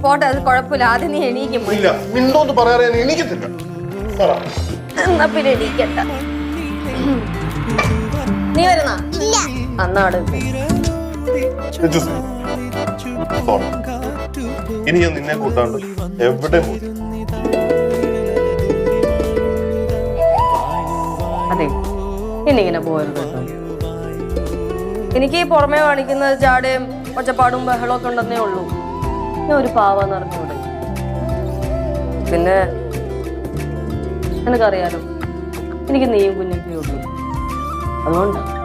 പോട്ടെ, അത് കുഴപ്പമില്ല. ആദ്യം നീ എണീക്കും. എന്നാ പിന്നെ എണീക്കണ്ട. നീ വരുന്ന അന്നാട് ഇനി ഞാൻ നിന്നെ കൂട്ടാണ്ട് എവിടെ അതെ ഇന്നിങ്ങനെ പോകരുത്. എനിക്ക് ഈ പുറമെ കാണിക്കുന്നത് ചാടയും ഒച്ചപ്പാടും ബഹളമൊക്കെ ഉണ്ടെന്നേ ഉള്ളൂ. ഞാൻ ഒരു പാവന്ന് അറിഞ്ഞൂടെ. പിന്നെ നിനക്കറിയാലോ, എനിക്ക് നീയും കുഞ്ഞൊക്കെ ഉള്ളൂ. അതുകൊണ്ടാണ്